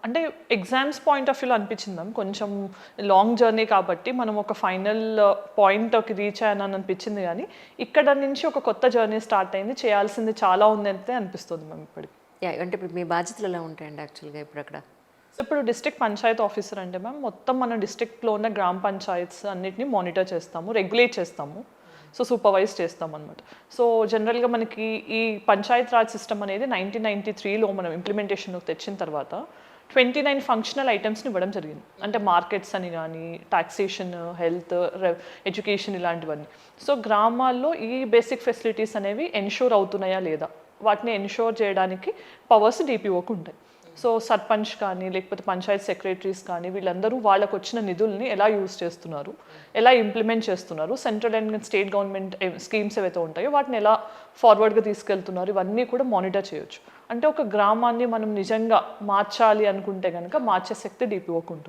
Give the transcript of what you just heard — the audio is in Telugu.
అంటే ఎగ్జామ్స్ పాయింట్ ఆఫ్ వ్యూలో అనిపించింది మ్యామ్. కొంచెం లాంగ్ జర్నీ కాబట్టి మనం ఒక ఫైనల్ పాయింట్‌కి రీచ్ అయ్యానని అనిపించింది గానీ, ఇక్కడ నుంచి ఒక కొత్త జర్నీ స్టార్ట్ అయింది. చేయాల్సింది చాలా ఉంది అయితే అనిపిస్తుంది మ్యామ్ ఇప్పటికి. యాహ్! అంటే ఇప్పుడు మీ బాధ్యతలు ఎలా ఉంటాయండి యాక్చువల్‌గా ఇప్పుడక్కడ? ఇప్పుడు డిస్ట్రిక్ట్ పంచాయత్ ఆఫీసర్ అంటే మ్యామ్ మొత్తం మన డిస్ట్రిక్ట్‌లో ఉన్న గ్రామ పంచాయత్స్ అన్నిటిని మానిటర్ చేస్తాము, రెగ్యులేట్ చేస్తాము. So, supervise చేస్తామనమాట. సో, జనరల్‌గా మనకి ఈ పంచాయత్ రాజ్ సిస్టమ్ అనేది 1993లో మనం ఇంప్లిమెంటేషన్‌లోకి తెచ్చిన తర్వాత 29 ఫంక్షనల్ ఐటెమ్స్‌ని ఇవ్వడం జరిగింది. అంటే మార్కెట్స్ అని గానీ, టాక్సేషన్, హెల్త్, ఎడ్యుకేషన్ ఇలాంటివన్నీ. సో, గ్రామాల్లో ఈ బేసిక్ ఫెసిలిటీస్ అనేవి ఎన్‌ష్యూర్ అవుతున్నాయా లేదా? వాటిని ఎన్‌ష్యూర్ చేయడానికి పవర్స్ డీపీఓకి ఉంటాయి. సో, సర్పంచ్ కానీ, లేకపోతే పంచాయత్ సెక్రటరీస్ కానీ వీళ్ళందరూ వాళ్ళకొచ్చిన నిధుల్ని ఎలా యూజ్ చేస్తున్నారు? ఎలా ఇంప్లిమెంట్ చేస్తున్నారు? Central and state government schemes ఏవైతే ఉంటాయో వాటిని ఎలా ఫార్వర్డ్‌గా తీసుకెళ్తున్నారు? ఇవన్నీ కూడా మానిటర్ చేయొచ్చు. అంటే ఒక గ్రామాన్ని మనం నిజంగా మార్చాలి అనుకుంటే గనక మార్చే శక్తి డీపీఓకి ఉంటుంది.